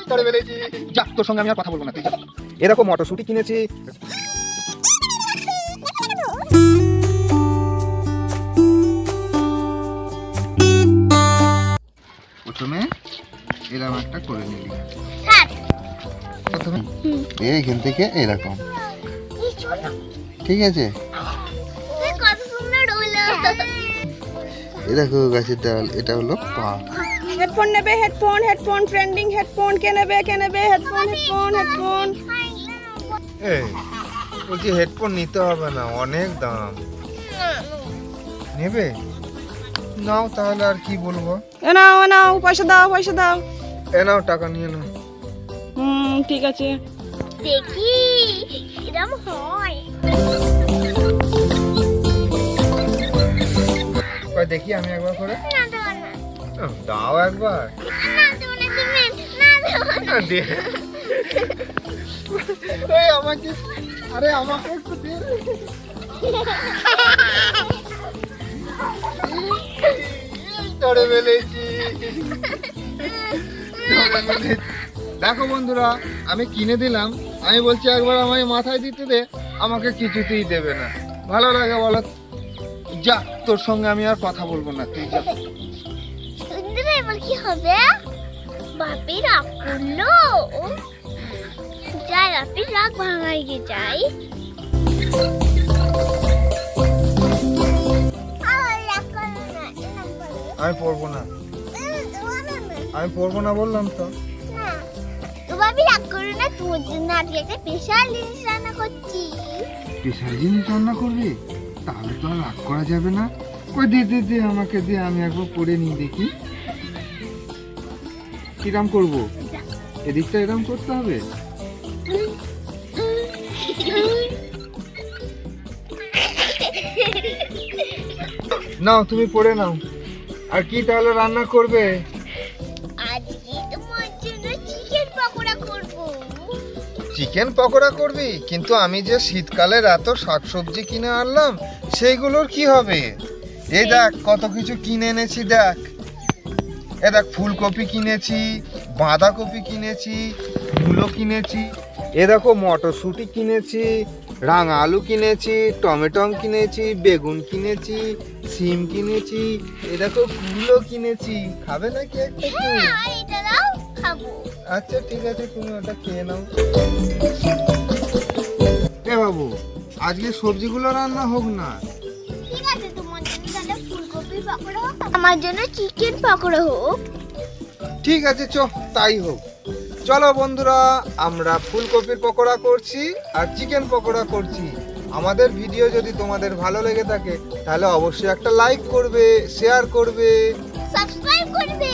ধরে ফেলেছি। যা, তোর সঙ্গে আমি আর কথা বলবো না, তুই যা। এরকম মটরশুঁটি কিনেছি। প্রথমে এরকম একটা করে নিবি। প্রথমে এইখান থেকে এরকম, ঠিক আছে? এই দেখো গাছের ডাল, এটা হলো পা। হেডফোন নেবে, হেডফোন হেডফোন ট্রেন্ডিং হেডফোন কে নেবে হেডফোন হেডফোন হেডফোন। এই বলছি হেডফোন নিতে হবে না, অনেক দাম। নেবে? নাও তাহলে, আর কি বলবো। এ নাও পয়সা দাও পয়সা দাও। এ নাও, টাকা নিয়ে নাও। ঠিক আছে। দেখি এরকম হয়। কই দেখি আমি একবার করে। না দেবো না, দাও একবার। না দেবো না, তুমি না দেবো না। এই আমাকে, আরে আমাকে একটু দে। ধরে ফেলেছি। দেখো বন্ধুরা, আমি কিনে দিলাম, আমি বলছি একবার আমায় মাথায় দিতে দে, আমাকে কিছুতেই দেবে না। ভালো লাগে বলো? যা, তোর সঙ্গে আমি আর কথা বলবো না, তুই যা। সুন্দর, এবার কি হবে? বাপি রাগ করলো। যাই, বাপি রাগ ভাঙাই গে যাই। আমি পড়বো না, আমি পড়বো না বললাম তো। বাপি রাগ করো না, তোমার জন্য আজকে একটা স্পেশাল জিনিস রান্না করছি। স্পেশাল জিনিস রান্না করবি? তাহলে তো আর রাগ করা যাবে না। কই দে দে দে, আমাকে দে, আমি একবার পড়ে নিই দেখি। কিরাম করবো? এদিকটা এরম করতে হবে। নাও, তুমি পড়ে নাও। আর কি তাহলে রান্না করবে? আজকে তোমার জন্য চিকেন পকোড়া করবো। চিকেন পকোড়া করবি? কিন্তু আমি যে শীতকালের এত শাকসবজি কিনে আনলাম, সেইগুলোর কি হবে? এই দেখ কত কিছু কিনে এনেছি, দেখ। এ দেখ, ফুলকপি কিনেছি, বাঁধাকপি কিনেছি, মূলো কিনেছি, এ দেখো মটরশুঁটি কিনেছি, রাঙা আলু কিনেছি, টমেটো কিনেছি, বেগুন কিনেছি, সিম কিনেছি, এ দেখো কুলো কিনেছি। খাবে নাকি একটা? হ্যাঁ, এটা দাও, খাবো। আচ্ছা ঠিক আছে, তুমি ওটা খেয়ে নাও। এ বাবু, আজকে সবজিগুলো রান্না হোক না। ঠিক আছে, তোমার জন্য তাহলে ফুলকপির পকোড়া হোক, আমার জন্য চিকেন পকোড়া হোক। ঠিক আছে, তাই হোক। চলো বন্ধুরা, আমরা ফুলকপির পকোড়া করছি আর চিকেন পকোড়া করছি। আমাদের ভিডিও যদি তোমাদের ভালো লেগে থাকে তাহলে অবশ্যই একটা লাইক করবে, শেয়ার করবে, সাবস্ক্রাইব করবে।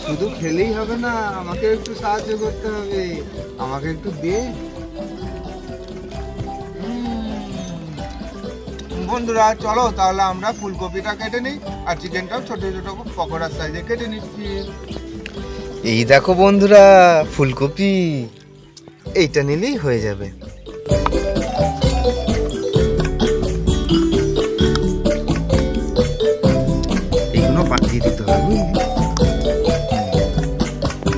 শুধু খেলেই হবে না, আমাকে একটু সাহায্য করতে হবে। আমাকে একটু দে। বন্ধুরা চলো তাহলে আমরা ফুলকপিটা কেটে নিই আর চিকেনটাও ছোট ছোট পকোড়ার সাইজে কেটে নিচ্ছি। এই দেখো বন্ধুরা, ফুলকপি এইটা নিলেই হয়ে যাবে। এইগুলো পাঠিয়ে দিতে হবে।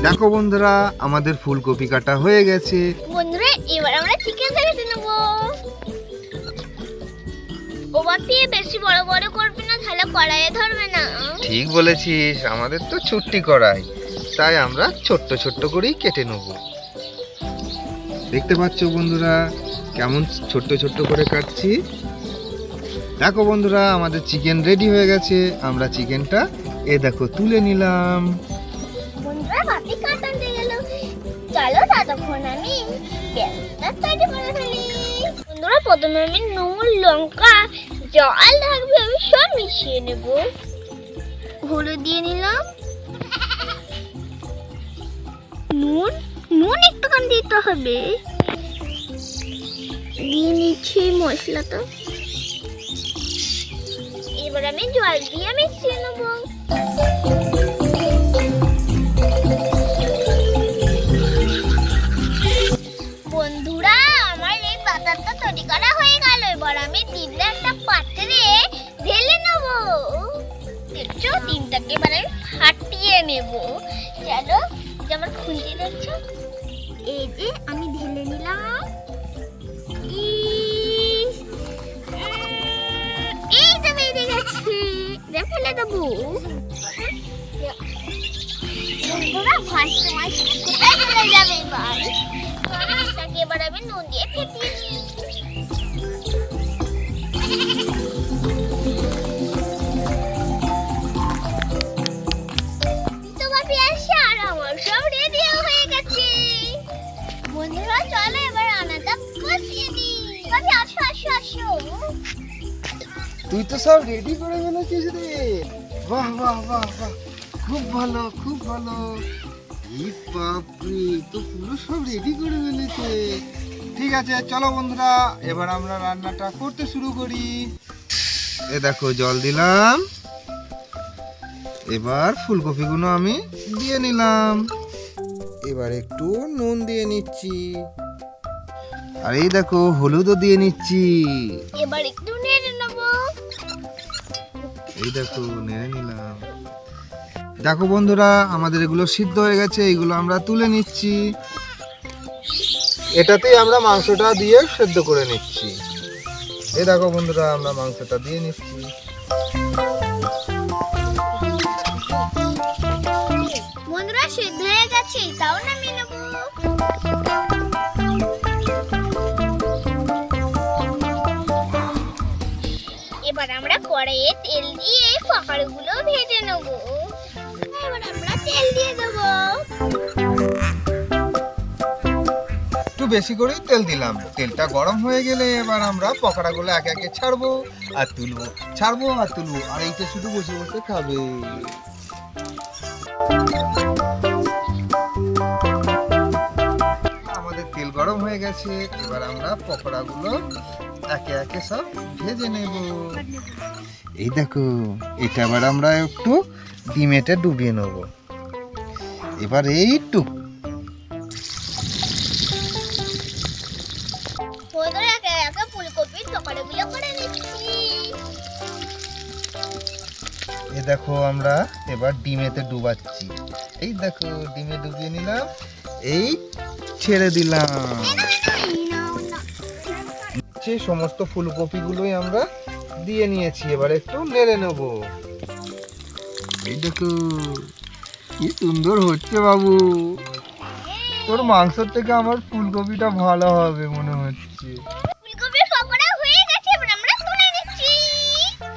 দেখো বন্ধুরা, আমাদের ফুলকপি কাটা হয়ে গেছে। বন্ধুরা, এবার আমরা চিকেনটা কেটে নেবো। ও বাপি, বেশি বড় বড় করবে না, তাহলে কড়াইয়ে ধরবে না। ঠিক বলেছিস, আমাদের তো ছুটি করাই, তাই আমরা ছোট্ট ছোট্ট করেই কেটে নেব। দেখতে পাচ্ছ বন্ধুরা কেমন ছোট্ট ছোট্ট করে কাটছি। দেখো বন্ধুরা, আমাদের চিকেন রেডি হয়ে গেছে। আমরা চিকেনটা দেখো তুলে নিলাম। বন্ধুরা, বাপি কাটাতে গেল, চলো ততক্ষণ আমি গ্যাসটা তৈরি করে ফেলি। বন্ধুরা, প্রথমে আমি নুন, লঙ্কা, জল থাকবে, আমি সব মিশিয়ে নেব। হলুদ দিয়ে নিলাম, নুন একটুখান দিতে হবে, দিয়ে নিচ্ছি মশলাটা। এবার আমি জল দিয়ে মিশিয়ে নেব। বন্ধুরা, আমার এই বাটারটা তৈরি করা হয়ে গেল। এবার আমি ডিমটা একটা পাত্রে ঢেলে নেব। দেখছো, ডিমটাকে এবার আমি ফাটিয়ে ঢেলে নেব। চলো যেমন খুলতে দেখছো, এই যে আমি ঢেলে নিলাম। এই তো বেরিয়ে গেছে, ফেলে দেবো। কোথায় চলে যাবে এবার? এটাকে এবার আমি নুন দিয়ে ফেটিয়ে নিই। তোমার পেঁয়াজ আর আমার সব রেডি হয়ে গেছে। বন্ধুরা চলো এবার রান্নাটা বসিয়ে দিই। ভাবি আসো আসো আসো। তুই তো সব রেডি করে ফেলেছিস রে। বাহ বাহ বাহ বাহ, খুব ভালো খুব ভালো। এই বাপরে, তো পুরো সব রেডি করে ফেলেছে। ঠিক আছে চলো বন্ধুরা, এবার আমরা রান্নাটা করতে শুরু করি। এ দেখো জল দিলাম, এবার ফুলকপিগুলো আমি দিয়ে নিলাম। এবার একটু নুন দিয়ে নিচ্ছি, আর এই দেখো হলুদও দিয়ে নিচ্ছি। এবার একটু নেড়ে নেবো। এই দেখো নেড়ে নিলাম। দেখো বন্ধুরা, আমাদের এগুলো সিদ্ধ হয়ে গেছে, এগুলো আমরা তুলে নিচ্ছি। এটাতেই আমরা মাংসটা দিয়ে সেদ্ধ করে নিচ্ছি। এই দেখো বন্ধুরা, আমরা মাংসটা দিয়ে নিচ্ছি। বন্ধুরা সিদ্ধ হয়ে গেছে, তাও নামিয়ে নেবো। এবার আমরা কড়াইয়ে তেল দিয়ে পকোড়াগুলো ভেজে নেবো। এবার আমরা তেল দিয়ে দেবো। একটু বেশি করেই তেল দিলাম। তেলটা গরম হয়ে গেলে এবার আমরা পকোড়াগুলো একে একে ছাড়বো আর তুলবো, ছাড়বো আর তুলবো, আর এইটা শুধু বসে বসে খাবে। আমাদের তেল গরম হয়ে গেছে, এবার আমরা পকোড়াগুলো একে একে সব ভেজে নেব। এই দেখো, এটা এবার আমরা একটু ডিমেতে ডুবিয়ে নেব। এবার এইটুক বন্ধুরা একে একে ফুলকপির পকোড়াগুলো করে নিচ্ছি। এ দেখো, আমরা এবার ডিমেতে ডুবাচ্ছি। এই দেখো, ডিমে ডুবিয়ে নিলাম, এই ছেড়ে দিলাম। সেই সমস্ত ফুলকপিগুলোই আমরা দিয়ে নিয়েছি, এবার একটু নেড়ে নেব। এই দেখো কি সুন্দর হচ্ছে বাবু। তোর মাংসের থেকে আমার ফুলকপিটা ভালো হবে মনে হচ্ছে। ফুলকপির পকোড়া হয়ে গেছে, এবার আমরা তুলে নিচ্ছি।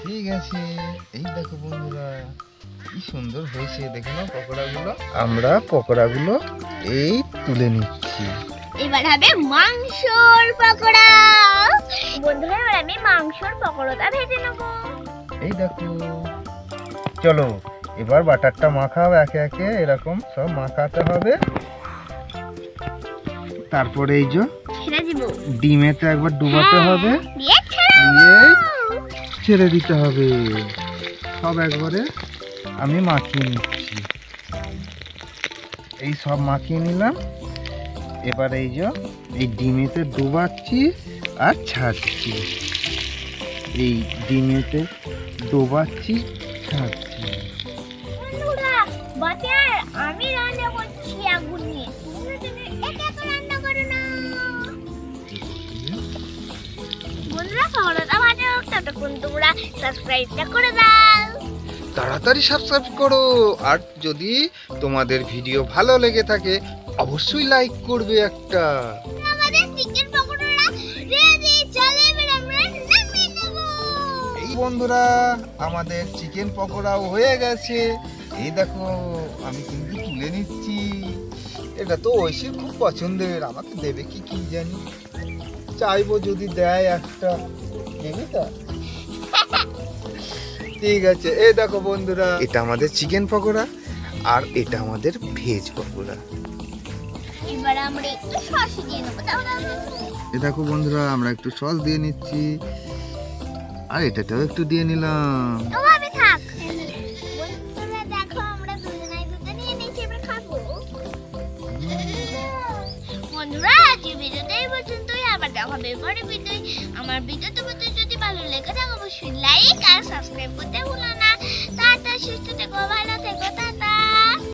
ঠিক আছে, এই দেখো বন্ধুরা কি সুন্দর হয়েছে, দেখে নাও পকোড়াগুলো। আমরা পকোড়াগুলো এই তুলে নিচ্ছি। এবার হবে মাংসর পকোড়া। বন্ধুরা এবার আমি মাংসর পকোড়াটা ভেজে নেব। এই দেখো, চলো এবার বাটারটা মাখাও একে একে, এরকম সব মাখাতে হবে। তারপরে এই যে ছেড়ে দিব, ডিমেতে একবার ডুবাতে হবে, দিয়ে ছেড়ে দিয়ে ছেড়ে দিতে হবে। সব একবারে আমি মাখিয়ে নিচ্ছি। এই সব মাখিয়ে নিলাম। এবার এই যে এই ডিমেতে ডুবাচ্ছি আর ছাড়ছি, এই ডিমেতে ডোবাচ্ছি ছাড়ছি। বন্ধুরা বাটার আমি রান্না করছি আগুন নিয়ে, তোমরা তুমি একা একা রান্না করো না। বন্ধুরা পকোড়াটা ভাজা হোক, ততক্ষণ তোমরা সাবস্ক্রাইবটা করে দাও। তাড়াতাড়ি সাবস্ক্রাইব করো, আর যদি তোমাদের ভিডিও ভালো লেগে থাকে অবশ্যই লাইক করবে একটা। আমাদের চিকেন পকোড়া রেডি, চলে এবার আমরা নামিয়ে নেব। এই বন্ধুরা, আমাদের চিকেন পকোড়াও হয়ে গেছে। এই দেখো, আমি কিন্তু তুলে নিচ্ছি। এটা তো ঐশীর খুব পছন্দের, আমাকে দেবে কি কি জানি, চাইবো যদি দেয় একটা, দেবে তা। ঠিক আছে, এই দেখো বন্ধুরা, এটা আমাদের চিকেন পকোড়া আর এটা আমাদের ভেজ পকোড়া। এবার আমরা একটু সস দিয়ে নেব। এই দেখো বন্ধুরা, আমরা একটু সস দিয়ে নিচ্ছি, আর এটাটাও একটু দিয়ে নিলাম। ওভাবে থাক। বন্ধুরা দেখো, আমরা দুজনাই দুটো নিয়ে নিয়েছি, এবার খাবো। বন্ধুরা আজকের ভিডিওটা এই পর্যন্তই, আবার দেখা হবে পরের ভিডিও। আমার ভিডিও তোমাদের যদি ভালো লেগে থাকে অবশ্যই লাইক আর সাবস্ক্রাইব করতে ভুলো না। টাটা, সুস্থ থেকো, ভালো থেকো।